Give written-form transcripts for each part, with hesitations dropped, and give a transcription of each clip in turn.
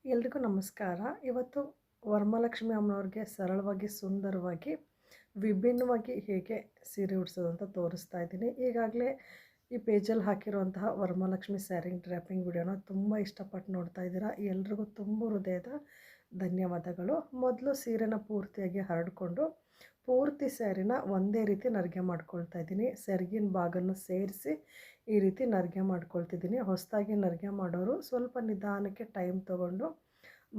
ಎಲ್ರಿಗೂ ನಮಸ್ಕಾರ. ಇವತ್ತು ವರಮಹಾಲಕ್ಷ್ಮಿ ಅಮ್ಮನವ್ರಿಗೆ ಸರಳವಾಗಿ, ಸುಂದರವಾಗಿ, ವಿಭಿನ್ನವಾಗಿ ಹೇಗೆ ಸೀರೆ ಉಡ್ಸೋದು ಅಂತ ತೋರಿಸ್ತಾ ಇದ್ದೀನಿ. ಈಗಾಗಲೇ ಈ ಪೇಜಲ್ಲಿ ಹಾಕಿರುವಂತಹ ವರಮಹಾಲಕ್ಷ್ಮಿ ಸ್ಯಾರಿಂಗ್ ಡ್ರ್ಯಾಪಿಂಗ್ ವಿಡಿಯೋನ ತುಂಬ ಇಷ್ಟಪಟ್ಟು ನೋಡ್ತಾ ಇದ್ದೀರಾ. ಎಲ್ರಿಗೂ ತುಂಬ ಹೃದಯದ ಧನ್ಯವಾದಗಳು. ಮೊದಲು ಸೀರೆನ ಪೂರ್ತಿಯಾಗಿ ಹರಡಿಕೊಂಡು ಪೂರ್ತಿ ಸ್ಯಾರಿನ ಒಂದೇ ರೀತಿ ನರಿಗೆ ಮಾಡ್ಕೊಳ್ತಾ ಇದ್ದೀನಿ. ಸೆರಗಿನ ಭಾಗನ ಸೇರಿಸಿ ಈ ರೀತಿ ನರಿಗೆ ಮಾಡ್ಕೊಳ್ತಿದ್ದೀನಿ. ಹೊಸದಾಗಿ ನರಿಗೆ ಮಾಡೋರು ಸ್ವಲ್ಪ ನಿಧಾನಕ್ಕೆ ಟೈಮ್ ತೊಗೊಂಡು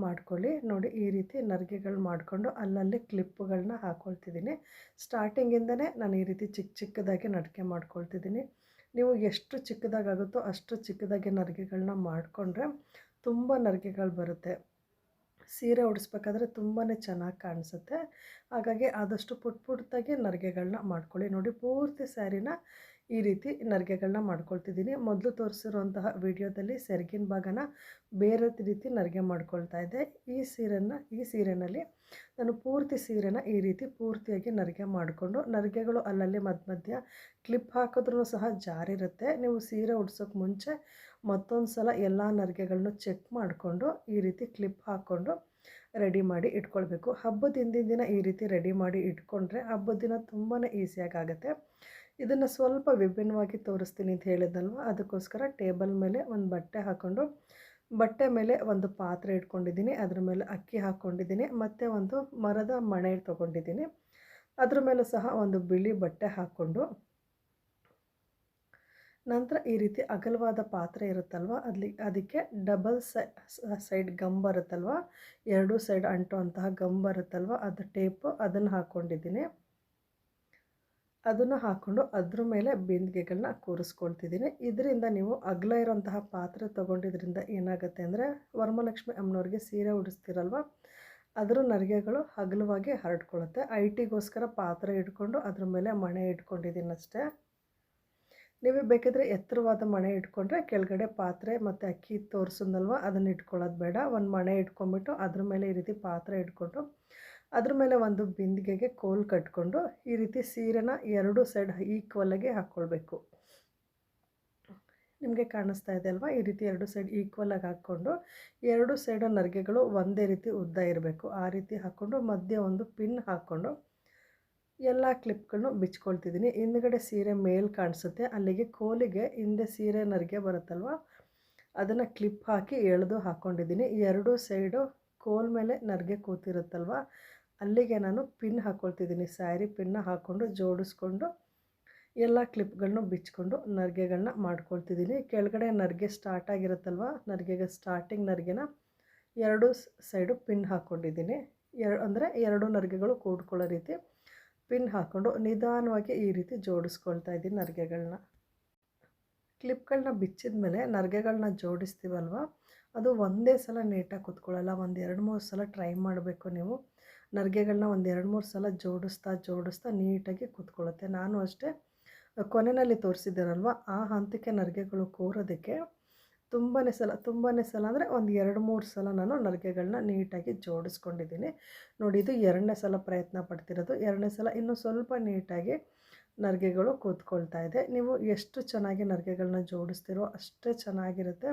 ಮಾಡ್ಕೊಳ್ಳಿ. ನೋಡಿ, ಈ ರೀತಿ ನರಿಗೆಗಳು ಮಾಡಿಕೊಂಡು ಅಲ್ಲಲ್ಲಿ ಕ್ಲಿಪ್ಪುಗಳನ್ನ ಹಾಕ್ಕೊಳ್ತಿದ್ದೀನಿ. ಸ್ಟಾರ್ಟಿಂಗಿಂದನೇ ನಾನು ಈ ರೀತಿ ಚಿಕ್ಕ ಚಿಕ್ಕದಾಗಿ ನಡಿಕೆ ಮಾಡ್ಕೊಳ್ತಿದ್ದೀನಿ. ನೀವು ಎಷ್ಟು ಚಿಕ್ಕದಾಗುತ್ತೋ ಅಷ್ಟು ಚಿಕ್ಕದಾಗಿ ನರಿಗೆಗಳನ್ನ ಮಾಡಿಕೊಂಡ್ರೆ ತುಂಬ ನರಿಗೆಗಳು ಬರುತ್ತೆ. ಸೀರೆ ಉಡಿಸ್ಬೇಕಾದ್ರೆ ತುಂಬಾ ಚೆನ್ನಾಗಿ ಕಾಣಿಸುತ್ತೆ. ಹಾಗಾಗಿ ಆದಷ್ಟು ಪುಟ್ಟದಾಗಿ ನರಿಗೆಗಳನ್ನ ಮಾಡ್ಕೊಳ್ಳಿ. ನೋಡಿ, ಪೂರ್ತಿ ಸ್ಯಾರಿನ ಈ ರೀತಿ ನರಿಗೆಗಳನ್ನ ಮಾಡ್ಕೊಳ್ತಿದ್ದೀನಿ. ಮೊದಲು ತೋರಿಸಿರುವಂತಹ ವಿಡಿಯೋದಲ್ಲಿ ಸೆರಗಿನ ಭಾಗನ ಬೇರೆ ರೀತಿ ನರಿಗೆ ಮಾಡ್ಕೊಳ್ತಾ ಇದ್ದೆ. ಈ ಸೀರೆನಲ್ಲಿ ನಾನು ಪೂರ್ತಿ ಸೀರೆನ ಈ ರೀತಿ ಪೂರ್ತಿಯಾಗಿ ನರಿಗೆ ಮಾಡಿಕೊಂಡು, ನರಿಗೆಗಳು ಅಲ್ಲಲ್ಲಿ ಮಧ್ಯ ಕ್ಲಿಪ್ ಹಾಕಿದ್ರೂ ಸಹ ಜಾರಿರುತ್ತೆ. ನೀವು ಸೀರೆ ಉಡ್ಸೋಕ್ಕೆ ಮುಂಚೆ ಮತ್ತೊಂದು ಸಲ ಎಲ್ಲ ನರಿಗೆಗಳನ್ನೂ ಚೆಕ್ ಮಾಡಿಕೊಂಡು ಈ ರೀತಿ ಕ್ಲಿಪ್ ಹಾಕ್ಕೊಂಡು ರೆಡಿ ಮಾಡಿ ಇಟ್ಕೊಳ್ಬೇಕು. ಹಬ್ಬದ ಹಿಂದಿನ ದಿನ ಈ ರೀತಿ ರೆಡಿ ಮಾಡಿ ಇಟ್ಕೊಂಡ್ರೆ ಹಬ್ಬದ ದಿನ ತುಂಬಾ ಈಸಿಯಾಗಿ ಆಗುತ್ತೆ. ಇದನ್ನು ಸ್ವಲ್ಪ ವಿಭಿನ್ನವಾಗಿ ತೋರಿಸ್ತೀನಿ ಅಂತ ಹೇಳಿದ್ನಲ್ವ, ಅದಕ್ಕೋಸ್ಕರ ಟೇಬಲ್ ಮೇಲೆ ಒಂದು ಬಟ್ಟೆ ಹಾಕ್ಕೊಂಡು, ಬಟ್ಟೆ ಮೇಲೆ ಒಂದು ಪಾತ್ರೆ ಇಟ್ಕೊಂಡಿದ್ದೀನಿ. ಅದ್ರ ಮೇಲೆ ಅಕ್ಕಿ ಹಾಕ್ಕೊಂಡಿದ್ದೀನಿ. ಮತ್ತು ಒಂದು ಮರದ ಮಣೆ ತೊಗೊಂಡಿದ್ದೀನಿ. ಅದ್ರ ಮೇಲೂ ಸಹ ಒಂದು ಬಿಳಿ ಬಟ್ಟೆ ಹಾಕ್ಕೊಂಡು, ನಂತರ ಈ ರೀತಿ ಅಗಲವಾದ ಪಾತ್ರೆ ಇರುತ್ತಲ್ವ, ಅದಕ್ಕೆ ಡಬಲ್ ಸೈಡ್ ಗಮ್ ಬರುತ್ತಲ್ವ, ಎರಡೂ ಸೈಡ್ ಅಂಟುವಂತಹ ಗಮ್ ಬರುತ್ತಲ್ವ, ಅದು ಟೇಪು, ಅದನ್ನು ಹಾಕ್ಕೊಂಡಿದ್ದೀನಿ. ಅದನ್ನು ಹಾಕ್ಕೊಂಡು ಅದ್ರ ಮೇಲೆ ಬಿಂದಿಗೆಗಳನ್ನ ಕೂರಿಸ್ಕೊಳ್ತಿದ್ದೀನಿ. ಇದರಿಂದ ನೀವು ಅಗಲ ಇರೋಂತಹ ಪಾತ್ರೆ ತೊಗೊಂಡಿದ್ರಿಂದ ಏನಾಗುತ್ತೆ ಅಂದರೆ, ವರಮಹಾಲಕ್ಷ್ಮಿ ಅಮ್ಮನವ್ರಿಗೆ ಸೀರೆ ಉಡಿಸ್ತಿರಲ್ವ, ಅದರ ನರಿಗೆಗಳು ಅಗಲವಾಗಿ ಹರಡ್ಕೊಳ್ಳುತ್ತೆ. ಐಟಿಗೋಸ್ಕರ ಪಾತ್ರೆ ಇಟ್ಕೊಂಡು ಅದ್ರ ಮೇಲೆ ಮಣೆ ಇಟ್ಕೊಂಡಿದ್ದೀನಿ ಅಷ್ಟೇ. ನೀವು ಬೇಕಿದ್ರೆ ಎತ್ತರವಾದ ಮಣೆ ಇಟ್ಕೊಂಡ್ರೆ ಕೆಳಗಡೆ ಪಾತ್ರೆ ಮತ್ತು ಅಕ್ಕಿ ತೋರಿಸಿದ್ನಲ್ವ, ಅದನ್ನು ಇಟ್ಕೊಳ್ಳೋದು ಬೇಡ. ಒಂದು ಮಣೆ ಇಟ್ಕೊಂಡ್ಬಿಟ್ಟು ಅದ್ರ ಮೇಲೆ ಈ ರೀತಿ ಪಾತ್ರೆ ಇಟ್ಕೊಂಡು ಅದ್ರ ಮೇಲೆ ಒಂದು ಬಿಂದಿಗೆಗೆ ಕೋಲ್ ಕಟ್ಕೊಂಡು ಈ ರೀತಿ ಸೀರೆನ ಎರಡೂ ಸೈಡ್ ಈಕ್ವಲಾಗಿ ಹಾಕ್ಕೊಳ್ಬೇಕು. ನಿಮಗೆ ಕಾಣಿಸ್ತಾ ಇದೆ ಅಲ್ವಾ, ಈ ರೀತಿ ಎರಡು ಸೈಡ್ ಈಕ್ವಲಾಗಿ ಹಾಕ್ಕೊಂಡು ಎರಡು ಸೈಡ ನರಿಗೆಗಳು ಒಂದೇ ರೀತಿ ಉದ್ದ ಇರಬೇಕು. ಆ ರೀತಿ ಹಾಕ್ಕೊಂಡು ಮಧ್ಯೆ ಒಂದು ಪಿನ್ ಹಾಕ್ಕೊಂಡು ಎಲ್ಲ ಕ್ಲಿಪ್ಗಳನ್ನು ಬಿಚ್ಕೊಳ್ತಿದ್ದೀನಿ. ಹಿಂದ್ಗಡೆ ಸೀರೆ ಮೇಲ್ ಕಾಣಿಸುತ್ತೆ, ಅಲ್ಲಿಗೆ ಕೋಲಿಗೆ ಹಿಂದೆ ಸೀರೆ ನರಿಗೆ ಬರುತ್ತಲ್ವ, ಅದನ್ನು ಕ್ಲಿಪ್ ಹಾಕಿ ಎಳೆದು ಹಾಕ್ಕೊಂಡಿದ್ದೀನಿ. ಎರಡೂ ಸೈಡು ಕೋಲ್ ಮೇಲೆ ನರಿಗೆ ಕೂತಿರುತ್ತಲ್ವ, ಅಲ್ಲಿಗೆ ನಾನು ಪಿನ್ ಹಾಕ್ಕೊಳ್ತಿದ್ದೀನಿ. ಸ್ಯಾರಿ ಪಿನ್ನ ಹಾಕ್ಕೊಂಡು ಜೋಡಿಸ್ಕೊಂಡು ಎಲ್ಲ ಕ್ಲಿಪ್ಗಳನ್ನೂ ಬಿಚ್ಕೊಂಡು ನರಿಗೆಗಳನ್ನ ಮಾಡ್ಕೊಳ್ತಿದ್ದೀನಿ. ಕೆಳಗಡೆ ನರಿಗೆ ಸ್ಟಾರ್ಟ್ ಆಗಿರುತ್ತಲ್ವ, ನರಿಗೆಗೆ ಸ್ಟಾರ್ಟಿಂಗ್ ನರಿಗೆನ ಎರಡು ಸೈಡು ಪಿನ್ ಹಾಕ್ಕೊಂಡಿದ್ದೀನಿ. ಅಂದರೆ ಎರಡು ನರಿಗೆಗಳು ಕೂಡ್ಕೊಳ್ಳೋ ರೀತಿ ಪಿನ್ ಹಾಕ್ಕೊಂಡು ನಿಧಾನವಾಗಿ ಈ ರೀತಿ ಜೋಡಿಸ್ಕೊಳ್ತಾ ಇದ್ದೀನಿ ನರಿಗೆಗಳನ್ನ. ಕ್ಲಿಪ್ಗಳನ್ನ ಬಿಚ್ಚಿದ ಮೇಲೆ ನರಿಗೆಗಳನ್ನ ಜೋಡಿಸ್ತೀವಲ್ವ, ಅದು ಒಂದೇ ಸಲ ನೀಟಾಗಿ ಕೂತ್ಕೊಳ್ಳಲ್ಲ. ಒಂದು 2-3 ಸಲ ಟ್ರೈ ಮಾಡಬೇಕು ನೀವು. ನರಿಗೆಗಳನ್ನ ಒಂದು 2-3 ಸಲ ಜೋಡಿಸ್ತಾ ನೀಟಾಗಿ ಕೂತ್ಕೊಳ್ಳುತ್ತೆ. ನಾನು ಅಷ್ಟೇ ಕೊನೆಯಲ್ಲಿ ತೋರಿಸಿದ್ದೀನಲ್ವ, ಆ ಹಂತಕ್ಕೆ ನರಿಗೆಗಳು ಕೂರೋದಕ್ಕೆ ತುಂಬಾ ಸಲ ಅಂದರೆ ಒಂದು 2-3 ಸಲ ನಾನು ನರಿಗೆಗಳನ್ನ ನೀಟಾಗಿ ಜೋಡಿಸ್ಕೊಂಡಿದ್ದೀನಿ. ನೋಡಿ, ಇದು 2ನೇ ಸಲ ಪ್ರಯತ್ನ ಪಡ್ತಿರೋದು. 2ನೇ ಸಲ ಇನ್ನೂ ಸ್ವಲ್ಪ ನೀಟಾಗಿ ನರಿಗೆಗಳು ಕೂತ್ಕೊಳ್ತಾ ಇದೆ. ನೀವು ಎಷ್ಟು ಚೆನ್ನಾಗಿ ನರಿಗೆಗಳನ್ನ ಜೋಡಿಸ್ತೀರೋ ಅಷ್ಟೇ ಚೆನ್ನಾಗಿರುತ್ತೆ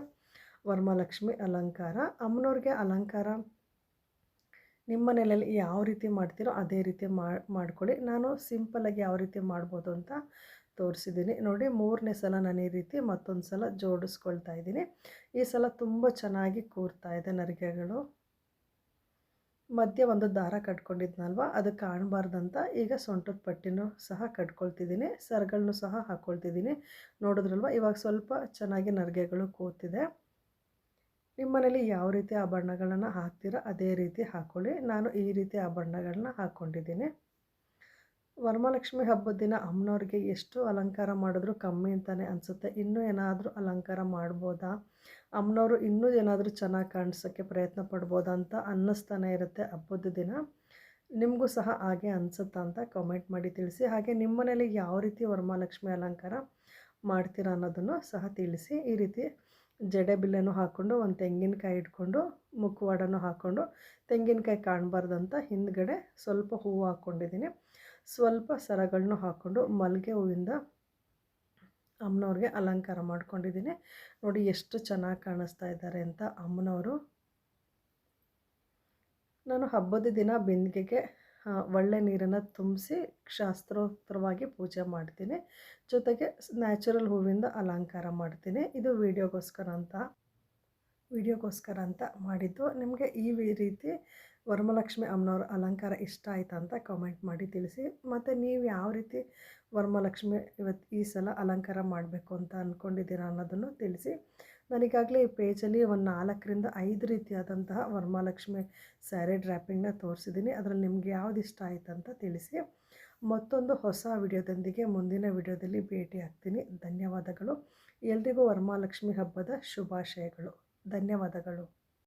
ವರಮಹಾಲಕ್ಷ್ಮಿ ಅಲಂಕಾರ. ಅಮ್ಮನವ್ರಿಗೆ ಅಲಂಕಾರ ನಿಮ್ಮ ಮನೆಯಲ್ಲಿ ಯಾವ ರೀತಿ ಮಾಡ್ತೀರೋ ಅದೇ ರೀತಿ ಮಾಡ್ಕೊಳ್ಳಿ. ನಾನು ಸಿಂಪಲ್ಲಾಗಿ ಯಾವ ರೀತಿ ಮಾಡ್ಬೋದು ಅಂತ ತೋರಿಸಿದ್ದೀನಿ. ನೋಡಿ, 3ನೇ ಸಲ ನಾನು ಈ ರೀತಿ ಮತ್ತೊಂದು ಸಲ ಜೋಡಿಸ್ಕೊಳ್ತಾ ಇದ್ದೀನಿ. ಈ ಸಲ ತುಂಬ ಚೆನ್ನಾಗಿ ಕೂರ್ತಾ ಇದೆ ನರಿಗೆಗಳು. ಮಧ್ಯೆ ಒಂದು ದಾರ ಕಟ್ಕೊಂಡಿದ್ನಲ್ವ, ಅದು ಕಾಣಬಾರ್ದಂತ ಈಗ ಸೊಂಟದ ಪಟ್ಟಿನೂ ಸಹ ಕಟ್ಕೊಳ್ತಿದ್ದೀನಿ. ಸರಗಳನ್ನೂ ಸಹ ಹಾಕ್ಕೊಳ್ತಿದ್ದೀನಿ. ನೋಡಿದ್ರಲ್ವ, ಇವಾಗ ಸ್ವಲ್ಪ ಚೆನ್ನಾಗಿ ನರಿಗೆಗಳು ಕೂತಿದೆ. ನಿಮ್ಮ ಮನೇಲಿ ಯಾವ ರೀತಿ ಆಭರಣಗಳನ್ನು ಹಾಕ್ತೀರೋ ಅದೇ ರೀತಿ ಹಾಕ್ಕೊಳ್ಳಿ. ನಾನು ಈ ರೀತಿ ಆಭರಣಗಳನ್ನ ಹಾಕ್ಕೊಂಡಿದ್ದೀನಿ. ವರಮಹಾಲಕ್ಷ್ಮಿ ಹಬ್ಬದ ದಿನ ಅಮ್ಮನವ್ರಿಗೆ ಎಷ್ಟು ಅಲಂಕಾರ ಮಾಡಿದ್ರು ಕಮ್ಮಿ ಅಂತಲೇ ಅನಿಸುತ್ತೆ. ಇನ್ನೂ ಏನಾದರೂ ಅಲಂಕಾರ ಮಾಡ್ಬೋದಾ, ಅಮ್ಮನವರು ಇನ್ನೂ ಏನಾದರೂ ಚೆನ್ನಾಗಿ ಕಾಣಿಸೋಕ್ಕೆ ಪ್ರಯತ್ನ ಪಡ್ಬೋದಾ ಅಂತ ಅನ್ನಿಸ್ತಾನೆ ಇರುತ್ತೆ ಹಬ್ಬದ ದಿನ. ನಿಮಗೂ ಸಹ ಹಾಗೆ ಅನಿಸುತ್ತಾ ಅಂತ ಕಾಮೆಂಟ್ ಮಾಡಿ ತಿಳಿಸಿ. ಹಾಗೆ ನಿಮ್ಮ ಮನೇಲಿ ಯಾವ ರೀತಿ ವರಮಹಾಲಕ್ಷ್ಮಿ ಅಲಂಕಾರ ಮಾಡ್ತೀರಾ ಅನ್ನೋದನ್ನು ಸಹ ತಿಳಿಸಿ. ಈ ರೀತಿ ಜಡೆ ಬಿಲ್ಲೆನೂ ಹಾಕ್ಕೊಂಡು ಒಂದು ತೆಂಗಿನಕಾಯಿ ಇಟ್ಕೊಂಡು ಮುಖವಾಡನೂ ಹಾಕ್ಕೊಂಡು ತೆಂಗಿನಕಾಯಿ ಕಾಣಬಾರ್ದಂತ ಹಿಂದ್ಗಡೆ ಸ್ವಲ್ಪ ಹೂವು ಹಾಕ್ಕೊಂಡಿದ್ದೀನಿ. ಸ್ವಲ್ಪ ಸರಗಳನ್ನೂ ಹಾಕ್ಕೊಂಡು ಮಲ್ಲಿಗೆ ಹೂವಿಂದ ಅಮ್ಮನವ್ರಿಗೆ ಅಲಂಕಾರ ಮಾಡ್ಕೊಂಡಿದ್ದೀನಿ. ನೋಡಿ ಎಷ್ಟು ಚೆನ್ನಾಗಿ ಕಾಣಿಸ್ತಾ ಇದ್ದಾರೆ ಅಂತ ಅಮ್ಮನವರು. ನಾನು ಹಬ್ಬದ ದಿನ ಬಿಂದಿಗೆಗೆ ಒಳ್ಳೆ ನೀರನ್ನು ತುಂಬಿಸಿ ಶಾಸ್ತ್ರೋಕ್ತವಾಗಿ ಪೂಜೆ ಮಾಡ್ತೀನಿ. ಜೊತೆಗೆ ನ್ಯಾಚುರಲ್ ಹೂವಿಂದ ಅಲಂಕಾರ ಮಾಡ್ತೀನಿ. ಇದು ವಿಡಿಯೋಗೋಸ್ಕರ ಅಂತ ಮಾಡಿದ್ದು. ನಿಮಗೆ ಈ ರೀತಿ ವರಮಹಾಲಕ್ಷ್ಮಿ ಅಮ್ಮನವ್ರ ಅಲಂಕಾರ ಇಷ್ಟ ಆಯ್ತಾ ಅಂತ ಕಾಮೆಂಟ್ ಮಾಡಿ ತಿಳಿಸಿ. ಮತ್ತು ನೀವು ಯಾವ ರೀತಿ ವರಮಹಾಲಕ್ಷ್ಮಿ ಈ ಸಲ ಅಲಂಕಾರ ಮಾಡಬೇಕು ಅಂತ ಅಂದ್ಕೊಂಡಿದ್ದೀರಾ ಅನ್ನೋದನ್ನು ತಿಳಿಸಿ. ನಾನೀಗಾಗಲೇ ಈ ಪೇಜಲ್ಲಿ ಒಂದು 4ರಿಂದ 5 ರೀತಿಯಾದಂತಹ ವರಮಹಾಲಕ್ಷ್ಮಿ ಸ್ಯಾರಿ ಡ್ರ್ಯಾಪಿಂಗ್ನ ತೋರಿಸಿದ್ದೀನಿ. ಅದರಲ್ಲಿ ನಿಮ್ಗೆ ಯಾವ್ದು ಇಷ್ಟ ಆಯ್ತು ಅಂತ ತಿಳಿಸಿ. ಮತ್ತೊಂದು ಹೊಸ ವಿಡಿಯೋದೊಂದಿಗೆ ಮುಂದಿನ ವಿಡಿಯೋದಲ್ಲಿ ಭೇಟಿ ಆಗ್ತೀನಿ. ಧನ್ಯವಾದಗಳು. ಎಲ್ರಿಗೂ ವರಮಹಾಲಕ್ಷ್ಮಿ ಹಬ್ಬದ ಶುಭಾಶಯಗಳು. ಧನ್ಯವಾದಗಳು.